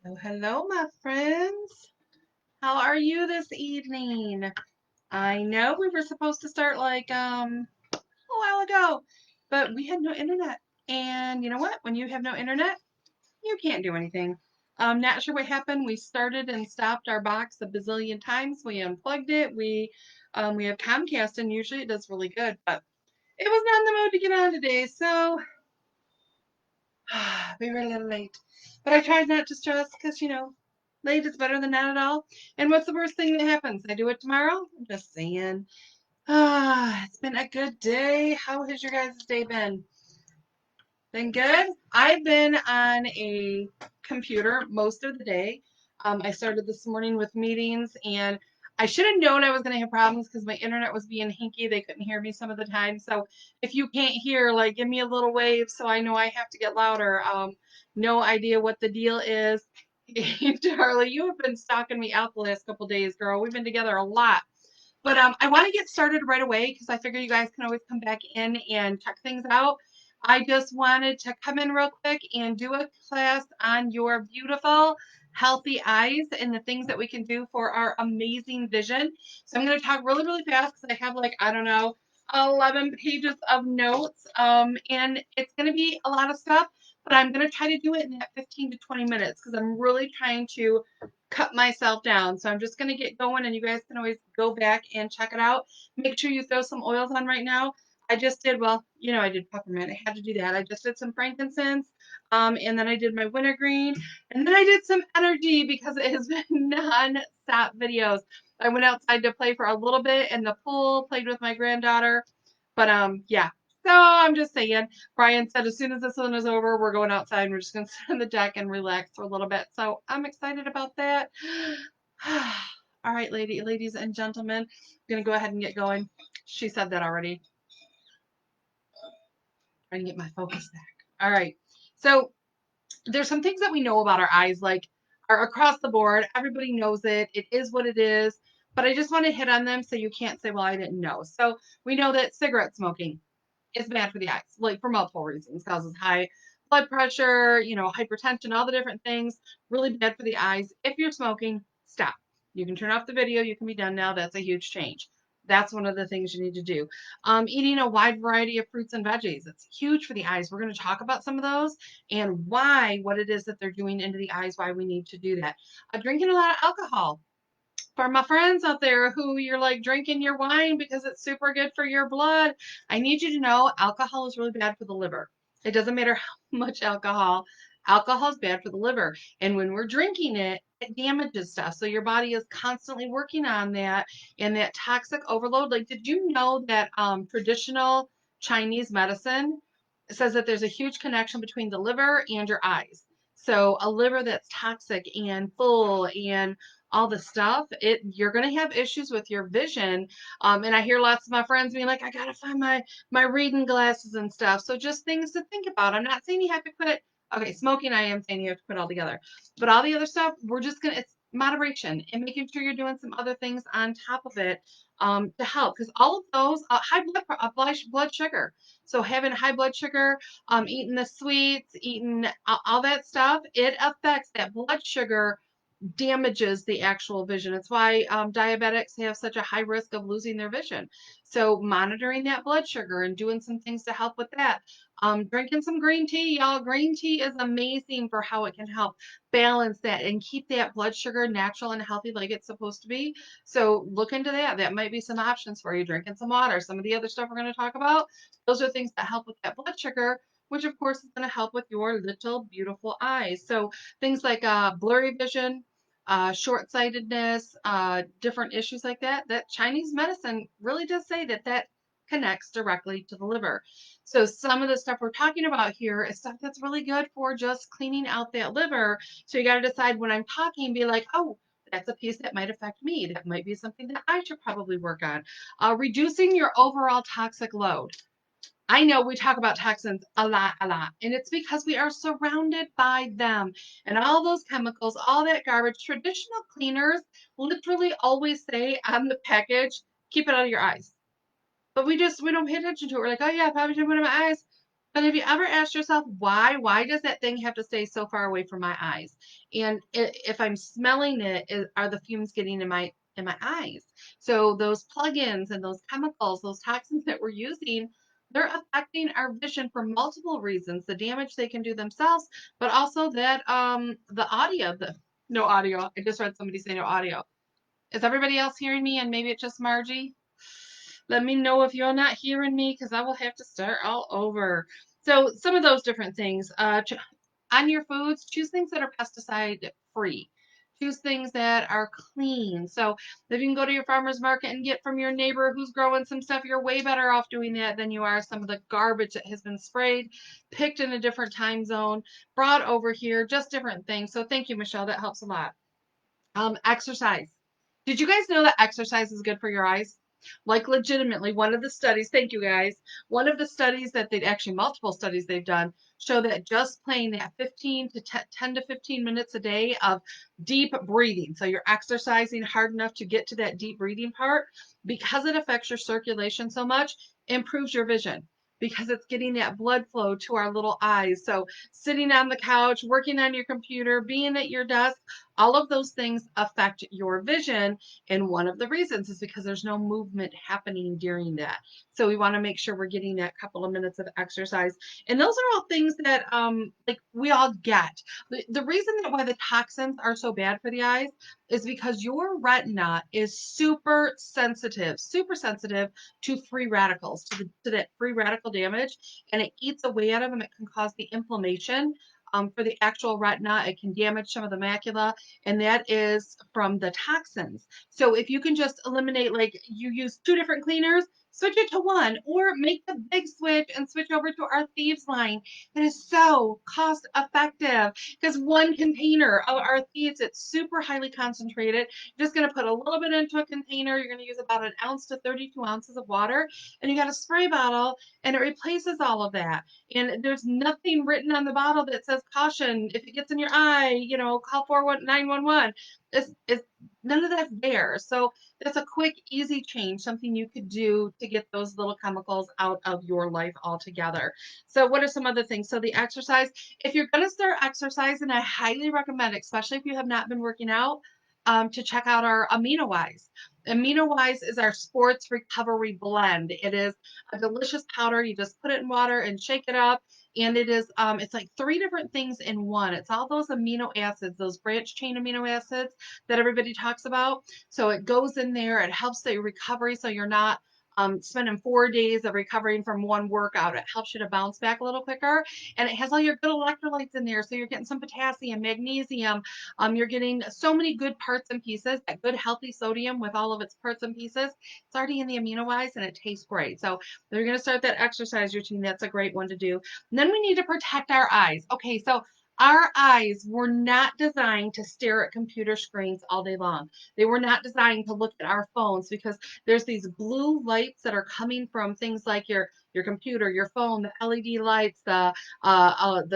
Oh, hello, my friends. How are you this evening? I know we were supposed to start a while ago, but we had no internet. And you know what? When you have no internet, you can't do anything. Not sure what happened. We started and stopped our box a bazillion times. We unplugged it. We have Comcast, and usually it does really good, but it was not in the mood to get on today, so we were a little late. But I tried not to stress because, late is better than not at all. And what's the worst thing that happens? I do it tomorrow? I'm just saying. It's been a good day. How has your guys' day been? Been good? I've been on a computer most of the day. I started this morning with meetings, and I should have known I was going to have problems because my internet was being hinky. They couldn't hear me some of the time. So if you can't hear, like, give me a little wave so I know I have to get louder. No idea what the deal is. Charlie, you have been stalking me out the last couple days, girl. We've been together a lot. But I want to get started right away because I figure you guys can always come back in and check things out. I just wanted to come in real quick and do a class on your beautiful, healthy eyes and the things that we can do for our amazing vision. So I'm going to talk really, really fast because I have I don't know, 11 pages of notes. And it's going to be a lot of stuff, but I'm going to try to do it in that 15 to 20 minutes because I'm really trying to cut myself down. So I'm just going to get going and you guys can always go back and check it out. Make sure you throw some oils on right now. I just did, well, I did peppermint. I had to do that. I just did some frankincense, and then I did my wintergreen, and then I did some energy because it has been non-stop videos. I went outside to play for a little bit in the pool, played with my granddaughter, but yeah. So I'm just saying, Brian said as soon as this one is over, we're going outside and we're just going to sit on the deck and relax for a little bit. So I'm excited about that. All right, ladies and gentlemen, I'm going to go ahead and get going. She said that already. Trying to get my focus back. All right. So there's some things that we know about our eyes, like are across the board. Everybody knows it. It is what it is. But I just want to hit on them so you can't say, well, I didn't know. So we know that cigarette smoking is bad for the eyes, like for multiple reasons. Causes high blood pressure, hypertension, all the different things. Really bad for the eyes. If you're smoking, stop. You can turn off the video. You can be done now. That's a huge change. That's one of the things you need to do. Eating a wide variety of fruits and veggies. It's huge for the eyes. We're going to talk about some of those and what it is that they're doing into the eyes, why we need to do that. Drinking a lot of alcohol for my friends out there who you're like drinking your wine because it's super good for your blood, I need you to know alcohol is really bad for the liver. It doesn't matter how much alcohol is bad for the liver. And when we're drinking it, it damages stuff. So your body is constantly working on that and that toxic overload. Like, did you know that traditional Chinese medicine says that there's a huge connection between the liver and your eyes? So a liver that's toxic and full and all the stuff, you're going to have issues with your vision. And I hear lots of my friends being like, I got to find my reading glasses and stuff. So just things to think about. I'm not saying you have to quit. Okay, smoking, I am saying you have to quit altogether. But all the other stuff, we're just going to, it's moderation and making sure you're doing some other things on top of it to help. Because all of those, blood sugar. So having high blood sugar, eating the sweets, eating all that stuff, it affects that blood sugar damages the actual vision. It's why diabetics have such a high risk of losing their vision. So monitoring that blood sugar and doing some things to help with that. Drinking some green tea, y'all. Green tea is amazing for how it can help balance that and keep that blood sugar natural and healthy like it's supposed to be. So look into that. That might be some options for you. Drinking some water. Some of the other stuff we're going to talk about, those are things that help with that blood sugar, which of course is going to help with your little beautiful eyes. So things like blurry vision, short-sightedness, different issues like that, that Chinese medicine really does say that that connects directly to the liver. So some of the stuff we're talking about here is stuff that's really good for just cleaning out that liver. So you got to decide when I'm talking, be like, oh, that's a piece that might affect me. That might be something that I should probably work on. Reducing your overall toxic load. I know we talk about toxins a lot, and it's because we are surrounded by them and all those chemicals, all that garbage. Traditional cleaners literally always say on the package, keep it out of your eyes. But we don't pay attention to it. We're like, oh yeah, probably should put it in my eyes. But have you ever asked yourself why? Why does that thing have to stay so far away from my eyes? And if I'm smelling it, are the fumes getting in my eyes? So those plugins and those chemicals, those toxins that we're using, they're affecting our vision for multiple reasons. The damage they can do themselves, but also that the audio, the no audio. I just read somebody say no audio. Is everybody else hearing me? And maybe it's just Margie. Let me know if you're not hearing me because I will have to start all over. So some of those different things. On your foods, choose things that are pesticide free. Choose things that are clean. So if you can go to your farmer's market and get from your neighbor who's growing some stuff, you're way better off doing that than you are some of the garbage that has been sprayed, picked in a different time zone, brought over here, just different things. So thank you, Michelle. That helps a lot. Exercise. Did you guys know that exercise is good for your eyes? Like legitimately, one of the studies, thank you guys, one of the studies that they'd actually multiple studies they've done show that just playing that 15 to 10 to 15 minutes a day of deep breathing. So you're exercising hard enough to get to that deep breathing part because it affects your circulation so much, improves your vision because it's getting that blood flow to our little eyes. So sitting on the couch, working on your computer, being at your desk, all of those things affect your vision. And one of the reasons is because there's no movement happening during that. So we want to make sure we're getting that couple of minutes of exercise. And those are all things that like we all get. The reason that why the toxins are so bad for the eyes is because your retina is super sensitive to free radicals, to that free radical damage, and it eats away at them and it can cause the inflammation for the actual retina. It can damage some of the macula, and that is from the toxins. So if you can just eliminate, like you use two different cleaners, switch it to one, or make the big switch and switch over to our Thieves line. It is so cost effective because one container of our Thieves, it's super highly concentrated. You're just going to put a little bit into a container. You're going to use about an ounce to 32 ounces of water, and you got a spray bottle, and it replaces all of that. And there's nothing written on the bottle that says caution if it gets in your eye, call 911. It's none of that's there. So that's a quick, easy change, something you could do to get those little chemicals out of your life altogether. So what are some other things? So the exercise, if you're going to start exercising, I highly recommend, especially if you have not been working out, to check out our Amino Wise. Amino Wise is our sports recovery blend. It is a delicious powder. You just put it in water and shake it up. And it is, it's like three different things in one. It's all those amino acids, those branch chain amino acids that everybody talks about. So it goes in there. It helps the recovery. So you're not spending 4 days of recovering from one workout. It helps you to bounce back a little quicker. And it has all your good electrolytes in there. So you're getting some potassium, magnesium. You're getting so many good parts and pieces, that good healthy sodium with all of its parts and pieces. It's already in the amino wise and it tastes great. So if you're going to start that exercise routine, that's a great one to do. And then we need to protect our eyes. Okay, so our eyes were not designed to stare at computer screens all day long. They were not designed to look at our phones because there's these blue lights that are coming from things like your computer, your phone, the LED lights, the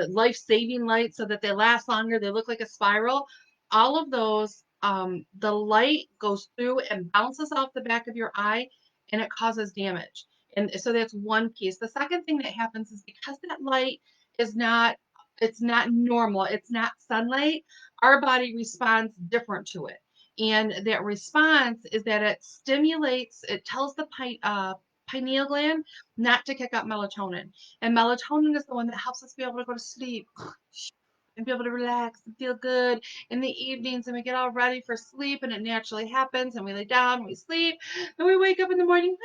life-saving lights, so that they last longer. They look like a spiral. All of those, the light goes through and bounces off the back of your eye, and it causes damage. And so that's one piece. The second thing that happens is because that light is not, it's not normal, it's not sunlight, our body responds different to it. And that response is that it stimulates, it tells the pineal gland not to kick up melatonin. And melatonin is the one that helps us be able to go to sleep and be able to relax and feel good in the evenings, and we get all ready for sleep, and it naturally happens, and we lay down, we sleep, and we wake up in the morning,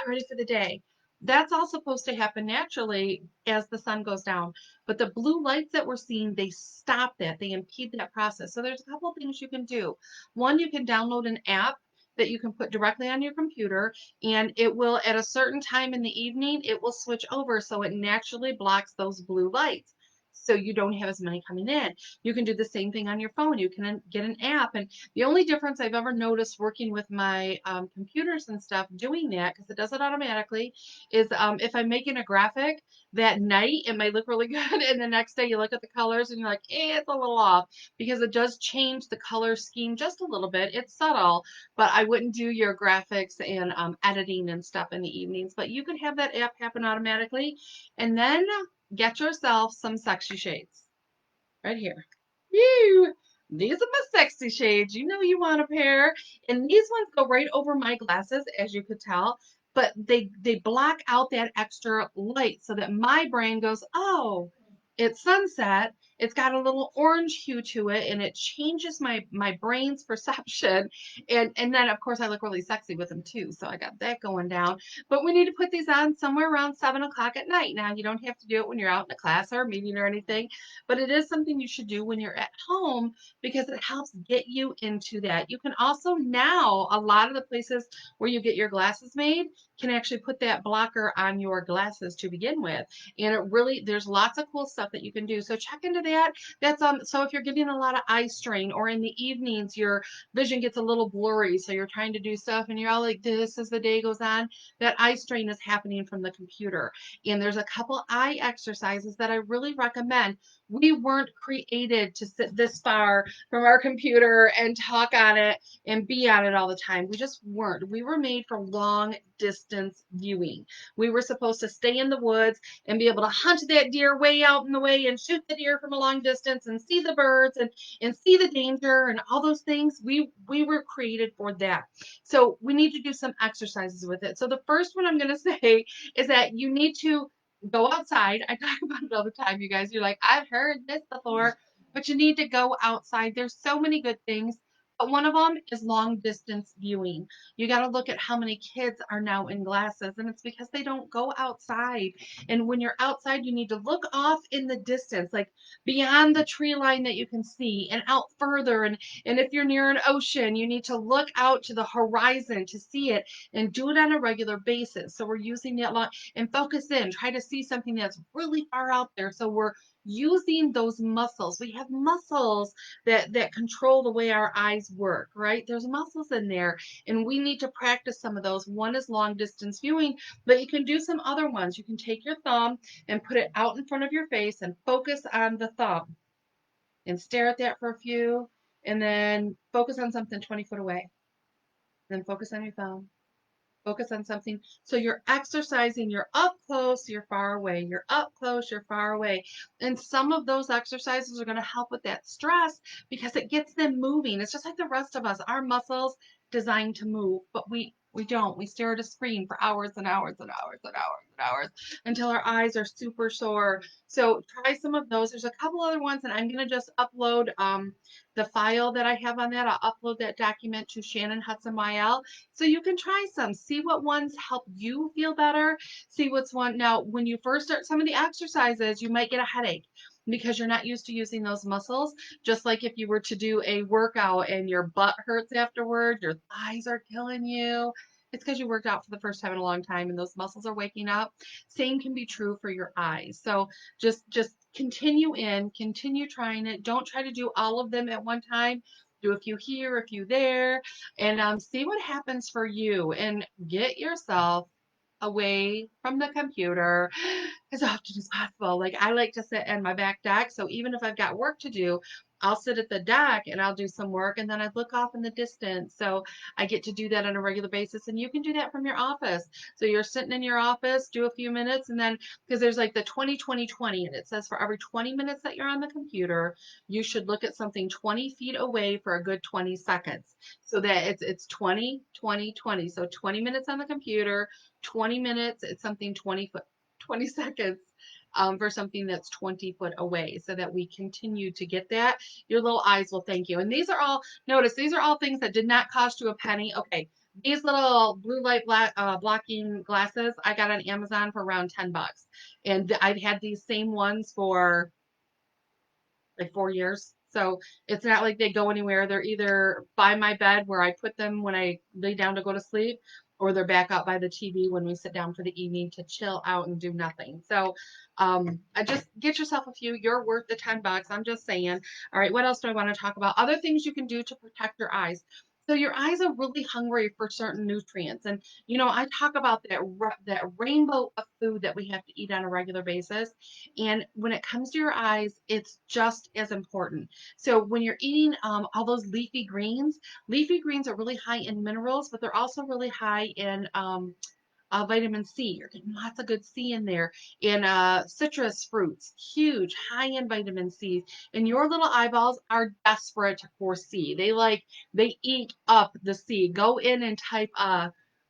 ready for the day. That's all supposed to happen naturally as the sun goes down. But the blue lights that we're seeing, they stop that, they impede that process. So there's a couple of things you can do. One, you can download an app that you can put directly on your computer, and it will, at a certain time in the evening, it will switch over so it naturally blocks those blue lights. so you don't have as many coming in. You can do the same thing on your phone. You can get an app. And the only difference I've ever noticed working with my computers and stuff doing that, because it does it automatically, is if I'm making a graphic that night, it might look really good. And the next day you look at the colors and you're like, it's a little off, because it does change the color scheme just a little bit. It's subtle, but I wouldn't do your graphics and editing and stuff in the evenings. But you can have that app happen automatically. And then get yourself some sexy shades right here. Woo! These are my sexy shades. You know you want a pair. And these ones go right over my glasses, as you could tell. But they block out that extra light so that my brain goes, oh, it's sunset. It's got a little orange hue to it, and it changes my brain's perception. And then of course I look really sexy with them too. So I got that going down. But we need to put these on somewhere around 7 o'clock at night. Now you don't have to do it when you're out in a class or a meeting or anything, but it is something you should do when you're at home because it helps get you into that. You can also now, a lot of the places where you get your glasses made can actually put that blocker on your glasses to begin with. And it really, there's lots of cool stuff that you can do. So check into that. That's so if you're getting a lot of eye strain, or in the evenings your vision gets a little blurry, so you're trying to do stuff and you're all like this as the day goes on, that eye strain is happening from the computer. And there's a couple eye exercises that I really recommend. We weren't created to sit this far from our computer and talk on it and be on it all the time. We just weren't. We were made for long distance viewing. We were supposed to stay in the woods and be able to hunt that deer way out in the way and shoot the deer from a long distance and see the birds and see the danger and all those things. We were created for that. So we need to do some exercises with it. So the first one I'm going to say is that you need to go outside. I talk about it all the time, you guys. You're like, I've heard this before, but you need to go outside. There's so many good things. But one of them is long distance viewing. You got to look at how many kids are now in glasses, and it's because they don't go outside. And when you're outside, you need to look off in the distance, like beyond the tree line that you can see and out further. And if you're near an ocean, you need to look out to the horizon to see it and do it on a regular basis. So we're using that long and focus in, try to see something that's really far out there. So we're using those muscles. We have muscles that control the way our eyes work, right? There's muscles in there, and we need to practice some of those. One is long distance viewing, but you can do some other ones. You can take your thumb and put it out in front of your face and focus on the thumb and stare at that for a few, and then focus on something 20 foot away. Then focus on your thumb. Focus on something. So you're exercising, you're up close, you're far away, you're up close, you're far away. And some of those exercises are going to help with that stress because it gets them moving. It's just like the rest of us, our muscles designed to move, but we don't. We stare at a screen for hours and hours and hours and hours and hours until our eyes are super sore. So try some of those. There's a couple other ones, and I'm going to just upload the file that I have on that. I'll upload that document to Shannon Hudson YL, so you can try some, see what ones help you feel better, see what's one. Now, when you first start some of the exercises, you might get a headache because you're not used to using those muscles. Just like if you were to do a workout and your butt hurts afterward, your thighs are killing you. It's because you worked out for the first time in a long time and those muscles are waking up. Same can be true for your eyes. So just continue trying it. Don't try to do all of them at one time. Do a few here, a few there, and see what happens for you, and get yourself away from the computer as often as possible. Like I like to sit in my back deck, so even if I've got work to do, I'll sit at the deck and I'll do some work, and then I look off in the distance. So I get to do that on a regular basis, and you can do that from your office. So you're sitting in your office, do a few minutes, and then because there's like the 20 and it says for every 20 minutes that you're on the computer, you should look at something 20 feet away for a good 20 seconds. So that it's 20, 20, 20. So 20 minutes on the computer, 20 minutes, it's something 20 seconds for something that's 20 foot away, so that we continue to get that. Your little eyes will thank you. And these are all, notice, these are all things that did not cost you a penny. Okay, these little blue light blocking glasses I got on Amazon for around 10 bucks. And I've had these same ones for like 4 years. So it's not like they go anywhere. They're either by my bed where I put them when I lay down to go to sleep, or they're back up by the TV when we sit down for the evening to chill out and do nothing. So I just get yourself a few. You're worth the $10. I'm just saying. All right, what else do I want to talk about? Other things you can do to protect your eyes. So your eyes are really hungry for certain nutrients, and I talk about that rainbow of food that we have to eat on a regular basis. And when it comes to your eyes, it's just as important. So when you're eating all those leafy greens are really high in minerals, but they're also really high in vitamin C. You're getting lots of good C in there. In citrus fruits, huge, high in vitamin C. And your little eyeballs are desperate for C. They eat up the C. Go in and type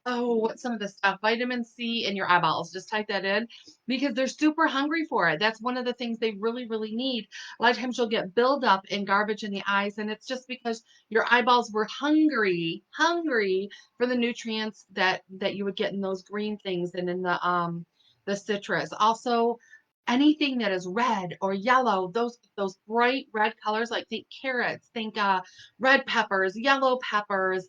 what's some of the stuff? Vitamin C in your eyeballs. Just type that in because they're super hungry for it. That's one of the things they really, really need. A lot of times you'll get buildup in garbage in the eyes, and it's just because your eyeballs were hungry for the nutrients that you would get in those green things and in the citrus. Also, anything that is red or yellow, those bright red colors, like think carrots, think red peppers, yellow peppers,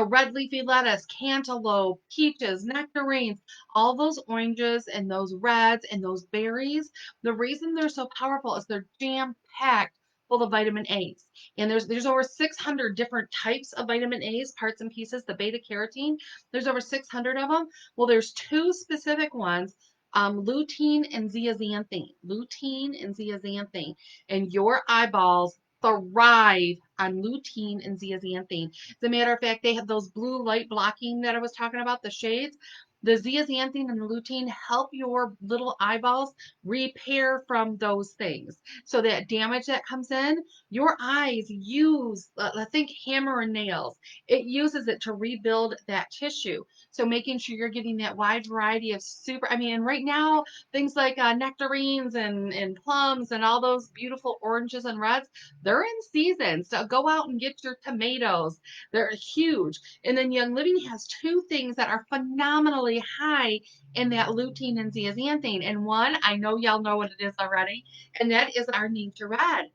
red leafy lettuce, cantaloupe, peaches, nectarines, all those oranges and those reds and those berries. The reason they're so powerful is they're jam packed full of vitamin A's. And there's over 600 different types of vitamin A's, parts and pieces, the beta carotene. There's over 600 of them. Well, there's two specific ones, lutein and zeaxanthin. Lutein and zeaxanthin. And your eyeballs thrive on lutein and zeaxanthin. As a matter of fact, they have those blue light blocking that I was talking about, the shades. The zeaxanthin and the lutein help your little eyeballs repair from those things. So that damage that comes in, your eyes use, think hammer and nails. It uses it to rebuild that tissue. So making sure you're getting that wide variety of and right now, things like nectarines and plums and all those beautiful oranges and reds, they're in season. So go out and get your tomatoes. They're huge. And then Young Living has two things that are phenomenally high in that lutein and zeaxanthin. And one, I know y'all know what it is already, and that is our Ninja Red.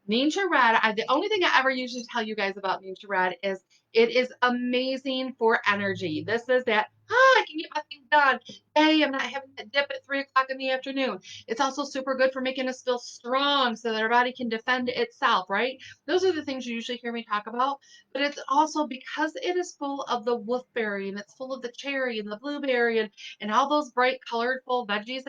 Ninja Red, the only thing I ever usually tell you guys about Ninja Red is it is amazing for energy. This is that, I can get my thing done. Hey, I'm not having that dip at 3 o'clock in the afternoon. It's also super good for making us feel strong so that our body can defend itself, right? Those are the things you usually hear me talk about. But it's also because it is full of the wolfberry and it's full of the cherry and the blueberry and all those bright, colorful veggies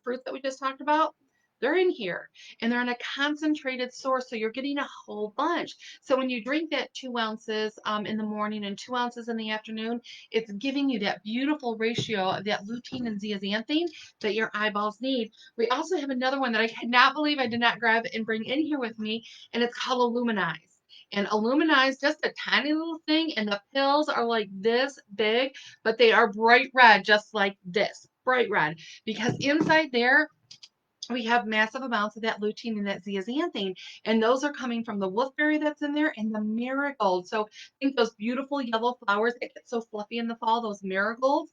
fruits that we just talked about. They're in here and they're in a concentrated source, so you're getting a whole bunch. So when you drink that 2 ounces in the morning and 2 ounces in the afternoon, it's giving you that beautiful ratio of that lutein and zeaxanthin that your eyeballs need. We also have another one that I cannot believe I did not grab and bring in here with me, and it's called Illuminize. And Illuminize, just a tiny little thing, and the pills are like this big, but they are bright red, just like this, bright red, because inside there we have massive amounts of that lutein and that zeaxanthin, and those are coming from the wolfberry that's in there and the marigold. So think those beautiful yellow flowers that get so fluffy in the fall, those marigolds,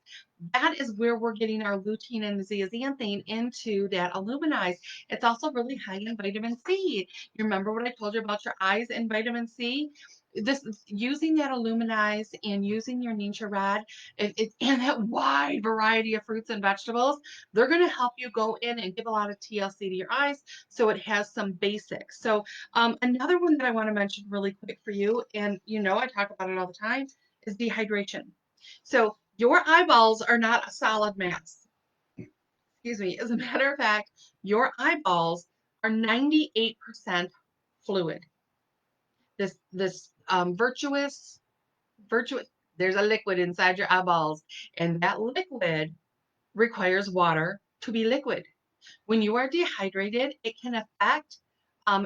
that is where we're getting our lutein and zeaxanthin into that Illuminize. It's also really high in vitamin C. You remember what I told you about your eyes and vitamin C? This using that Illuminize and using your Ninja Red, and that wide variety of fruits and vegetables, they're going to help you go in and give a lot of TLC to your eyes so it has some basics. So another one that I want to mention really quick for you, and I talk about it all the time, is dehydration. So your eyeballs are not a solid mass. Excuse me. As a matter of fact, your eyeballs are 98% fluid. This virtuous, there's a liquid inside your eyeballs, and that liquid requires water to be liquid. When you are dehydrated, it can affect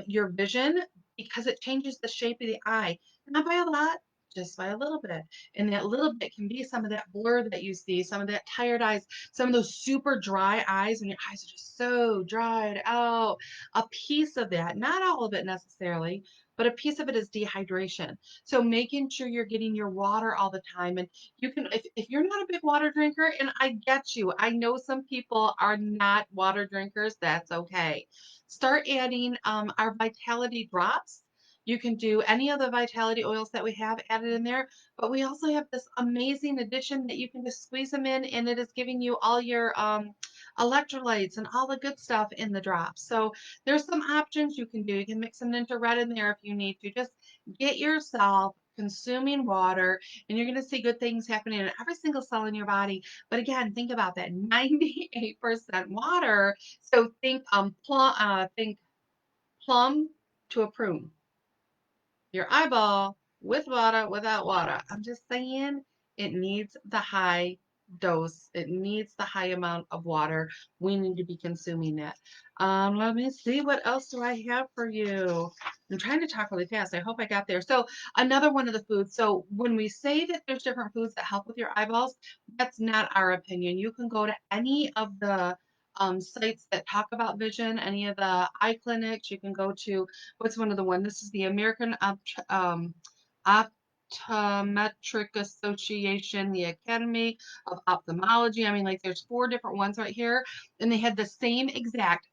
your vision because it changes the shape of the eye, not by a lot, just by a little bit. And that little bit can be some of that blur that you see, some of that tired eyes, some of those super dry eyes when your eyes are just so dried out. A piece of that, not all of it necessarily, but a piece of it is dehydration. So making sure you're getting your water all the time. And you can, if you're not a big water drinker, and I get you, I know some people are not water drinkers, that's okay. Start adding our vitality drops. You can do any of the vitality oils that we have added in there, but we also have this amazing addition that you can just squeeze them in, and it is giving you all your electrolytes and all the good stuff in the drops. So there's some options you can do. You can mix some Ninja Red in there if you need to. Just get yourself consuming water, and you're going to see good things happening in every single cell in your body. But again, think about that 98% water. So think plum to a prune. Your eyeball with water, without water. I'm just saying it needs the high dose. It needs the high amount of water. We need to be consuming that. Let me see, what else do I have for you? I'm trying to talk really fast. I hope I got there. So another one of the foods. So when we say that there's different foods that help with your eyeballs, that's not our opinion. You can go to any of the sites that talk about vision, any of the eye clinics. You can go to what's one of the one? This is the American Optometric Association, the Academy of Ophthalmology. I mean, like there's 4 different ones right here, and they had the same exact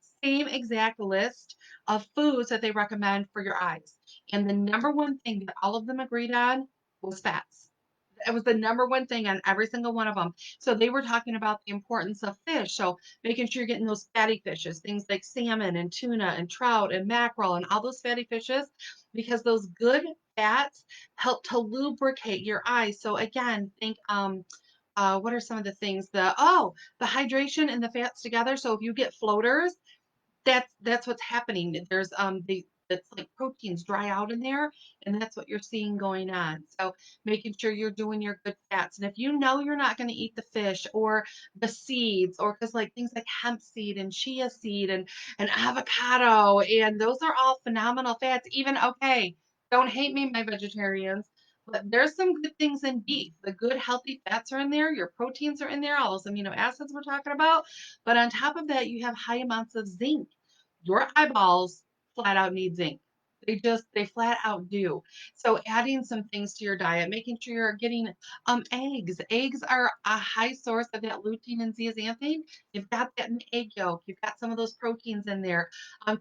list of foods that they recommend for your eyes. And the number one thing that all of them agreed on was fats. It was the number one thing on every single one of them. So they were talking about the importance of fish. So making sure you're getting those fatty fishes, things like salmon and tuna and trout and mackerel and all those fatty fishes, because those good fats help to lubricate your eyes. So again, think what are some of the things? The hydration and the fats together. So if you get floaters, that's what's happening. There's the it's like proteins dry out in there, and that's what you're seeing going on. So making sure you're doing your good fats. And if you know you're not going to eat the fish or the seeds, or because like things like hemp seed and chia seed and avocado, and those are all phenomenal fats. Even okay, don't hate me, my vegetarians. But there's some good things in beef. The good healthy fats are in there. Your proteins are in there. All those amino acids we're talking about. But on top of that, you have high amounts of zinc. Your eyeballs flat out need zinc. They flat out do. So adding some things to your diet, making sure you're getting eggs. Eggs are a high source of that lutein and zeaxanthin. You've got that in the egg yolk. You've got some of those proteins in there.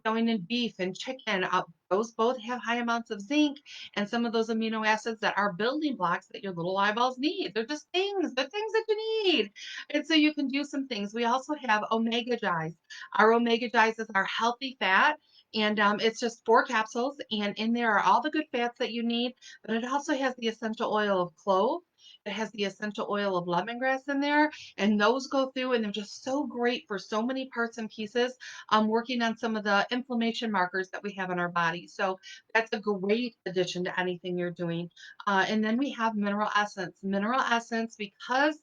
Going in beef and chicken. Those both have high amounts of zinc and some of those amino acids that are building blocks that your little eyeballs need. They're just things. They're things that you need. And so you can do some things. We also have omega dyes. Our omega dyes is our healthy fat, and it's just 4 capsules, and in there are all the good fats that you need, but it also has the essential oil of clove. It has the essential oil of lemongrass in there, and those go through, and they're just so great for so many parts and pieces, working on some of the inflammation markers that we have in our body. So that's a great addition to anything you're doing. And then we have mineral essence. Mineral essence, because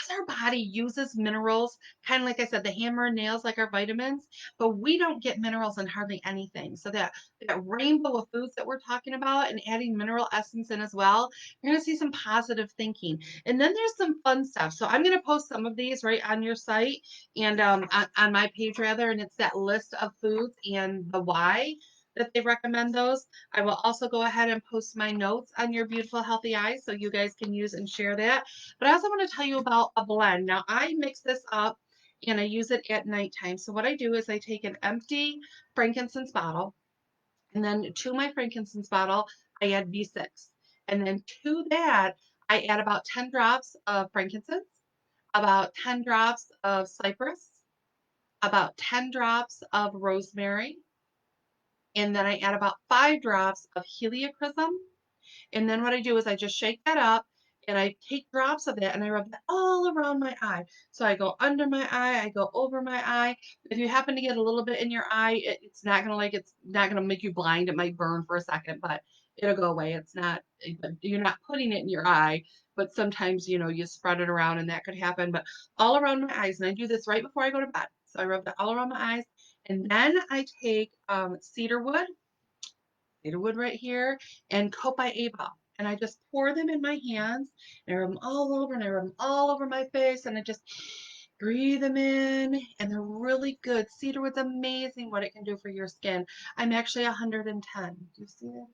our body uses minerals, kind of like I said, the hammer and nails like our vitamins, but we don't get minerals in hardly anything. So that rainbow of foods that we're talking about and adding mineral essence in as well, you're going to see some positive thinking. And then there's some fun stuff. So I'm going to post some of these right on your site and on my page rather, and it's that list of foods and the why that they recommend those. I will also go ahead and post my notes on your beautiful healthy eyes so you guys can use and share that. But I also want to tell you about a blend. Now I mix this up and I use it at nighttime. So what I do is I take an empty frankincense bottle, and then to my frankincense bottle, I add B6. And then to that, I add about 10 drops of frankincense, about 10 drops of cypress, about 10 drops of rosemary, and then I add about 5 drops of heliochrysum. And then what I do is I just shake that up and I take drops of it and I rub that all around my eye. So I go under my eye, I go over my eye. If you happen to get a little bit in your eye, it's not gonna make you blind. It might burn for a second, but it'll go away. You're not putting it in your eye, but sometimes you spread it around and that could happen. But all around my eyes, and I do this right before I go to bed. So I rub that all around my eyes, and then I take cedarwood right here, and copaiba. And I just pour them in my hands, and I rub them all over, and I rub them all over my face, and I just breathe them in, and they're really good. Cedarwood's amazing what it can do for your skin. I'm actually 110. Do you see that?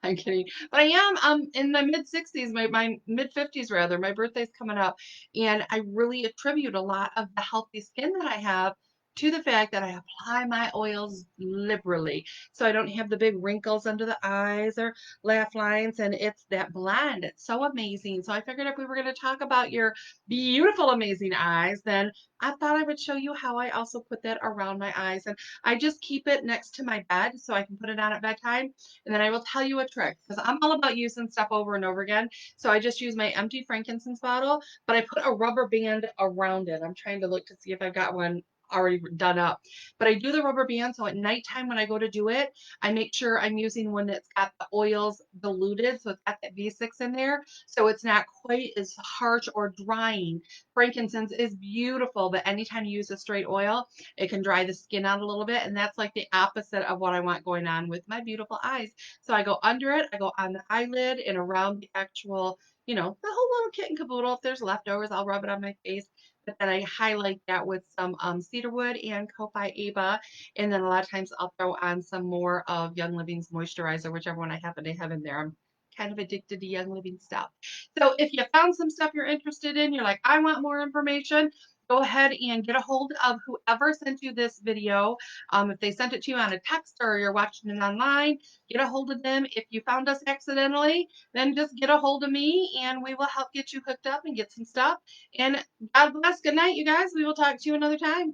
I'm kidding. But I am in my mid 60s, my mid 50s rather. My birthday's coming up, and I really attribute a lot of the healthy skin that I have to the fact that I apply my oils liberally so I don't have the big wrinkles under the eyes or laugh lines. And it's that blend. It's so amazing. So I figured if we were going to talk about your beautiful, amazing eyes, then I thought I would show you how I also put that around my eyes. And I just keep it next to my bed so I can put it on at bedtime. And then I will tell you a trick because I'm all about using stuff over and over again. So I just use my empty frankincense bottle, but I put a rubber band around it. I'm trying to look to see if I've got one already done up. But I do the rubber band so at nighttime when I go to do it, I make sure I'm using one that's got the oils diluted, so it's got that V6 in there, so it's not quite as harsh or drying. Frankincense is beautiful, but anytime you use a straight oil, it can dry the skin out a little bit, and that's like the opposite of what I want going on with my beautiful eyes. So I go under it, I go on the eyelid and around the actual, the whole little kit and caboodle. If there's leftovers, I'll rub it on my face. But then I highlight that with some cedarwood and Ko-Fi Ava. And then a lot of times I'll throw on some more of Young Living's moisturizer, whichever one I happen to have in there. I'm kind of addicted to Young Living stuff. So if you found some stuff you're interested in, you're like, I want more information, go ahead and get a hold of whoever sent you this video. If they sent it to you on a text or you're watching it online, get a hold of them. If you found us accidentally, then just get a hold of me and we will help get you hooked up and get some stuff. And God bless. Good night, you guys. We will talk to you another time.